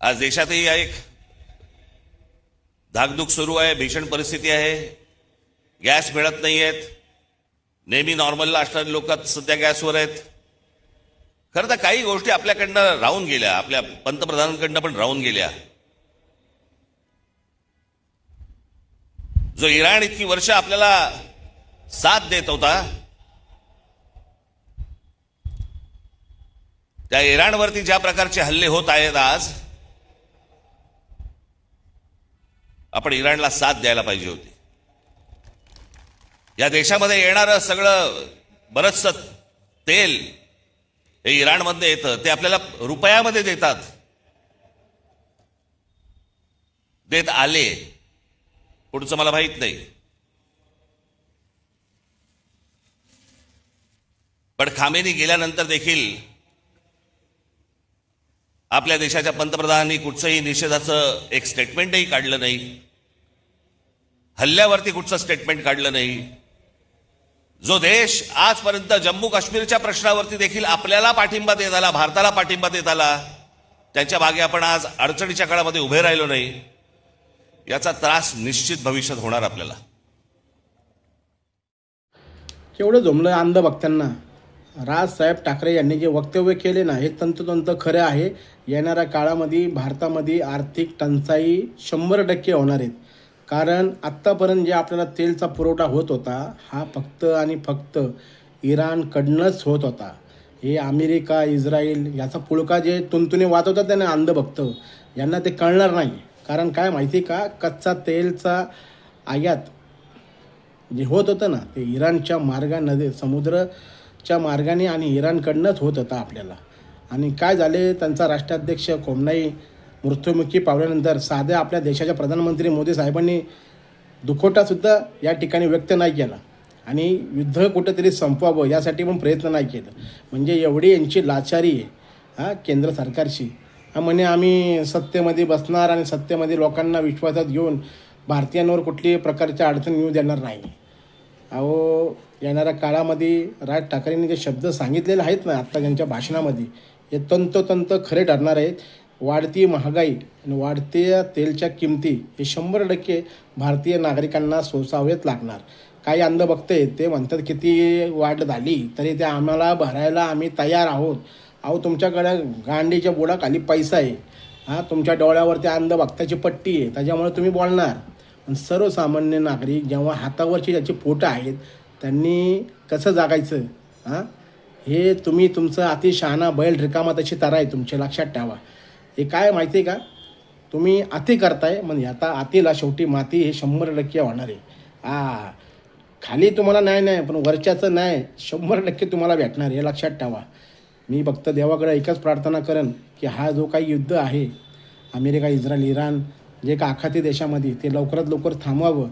आज देशातही एक धाकधूक सुरू आहे, भीषण परिस्थिती आहे, गॅस मिळत नाहीयेत, नेहमी नॉर्मलला असणारे लोक सध्या गॅसवर आहेत. खरं तर काही गोष्टी आपल्याकडनं राहून गेल्या, आपल्या पंतप्रधानांकडनं पण राहून गेल्या. जो इराण इतकी वर्ष आपल्याला साथ देत होता, त्या इराणवरती ज्या प्रकारचे हल्ले होत आहेत आज, आपण इराणला साथ द्यायला पाहिजे होती. या देशामध्ये येणारं सगळं बरचसं तेल हे इराणमध्ये येतं, ते आपल्याला रुपयामध्ये देत आले, पुढचं मला माहित नाही. पण खामेनी गेल्यानंतर देखील आपल्या देशाच्या पंतप्रधानांनी कुठचंही निषेधाचं एक स्टेटमेंटही काढलं नाही, हल्ल्यावरती कुठचं स्टेटमेंट काढलं नाही. जो देश आजपर्यंत जम्मू काश्मीरच्या प्रश्नावरती देखील आपल्याला पाठिंबा देत आला, भारताला पाठिंबा देत आला, त्यांच्या मागे आपण आज अडचणीच्या काळामध्ये उभे राहिलो नाही, याचा त्रास निश्चित भविष्यात होणार आपल्याला. केवढं जमलं अंधभक्तांना. राजसाहेब ठाकरे यांनी जे वक्तव्य केले ना, हे तंतोतंत खरं आहे. येणाऱ्या काळामध्ये भारतामध्ये आर्थिक टंचाई 100% होणार आहेत. कारण आत्तापर्यंत जे आपल्याला तेलचा पुरवठा होत होता, हा फक्त आणि फक्त इराणकडनंच होत होता. हे अमेरिका, इस्रायल याचा पुळका जे तुंतुने वाजवतात त्यांना अंधभक्त यांना ते कळणार नाही. कारण काय माहिती का, कच्चा तेलचा आयात जे होत होतं ना, ते इराणच्या मार्गाने, समुद्राच्या मार्गाने आणि इराणकडनंच होत होतं आपल्याला. आणि काय झाले, त्यांचा राष्ट्राध्यक्ष खोमनाई मृत्युमुखी पावल्यानंतर साध्या आपल्या देशाच्या प्रधानमंत्री मोदी साहेबांनी दुखोटासुद्धा या ठिकाणी व्यक्त नाही केला आणि युद्ध कुठंतरी संपवावं यासाठी पण प्रयत्न नाही केलं. म्हणजे एवढी यांची लाचारी आहे केंद्र सरकारची. म्हणे आम्ही सत्तेमध्ये बसणार आणि सत्तेमध्ये लोकांना विश्वासात घेऊन भारतीयांवर कुठल्याही प्रकारच्या अडचण येऊ देणार नाही. अहो, येणाऱ्या काळामध्ये राज ठाकरेंनी जे शब्द सांगितलेले आहेत ना आत्ता त्यांच्या भाषणामध्ये, हे तंतोतंत खरे ठरणार आहेत. वाढती महागाई आणि वाढत्या तेलच्या किमती हे 100% भारतीय नागरिकांना सोसावेच लागणार. काही अंधभक्त आहेत, ते म्हणतात किती वाढ झाली तरी ते आम्हाला भरायला आम्ही तयार आहोत. अहो, तुमच्याकडे गांडीच्या बुडाखाली पैसा आहे, तुमच्या डोळ्यावरती अंधभक्ताची पट्टी आहे, त्याच्यामुळे तुम्ही बोलणार. पण सर्वसामान्य नागरिक जेव्हा हातावरची ज्याची पोटं आहेत त्यांनी कसं जागायचं? हे तुम्ही तुमचं अतिशहाणा बैल रिकामा तशी तरा आहे तुमच्या, लक्षात ठेवा. हे काय माहिती आहे का, तुम्ही अति करताय म्हणजे आता अतिला शेवटी माती हे 100% होणार आहे. खाली तुम्हाला न्याय नाही, पण वरच्याचं न्याय 100% तुम्हाला भेटणार, हे लक्षात ठेवा. मी फक्त देवाकडे एकच प्रार्थना करेन की हा जो काही युद्ध आहे अमेरिका, इस्रायल, इराण जे का आखाती देशामध्ये, ते लवकरात लवकर थांबवावं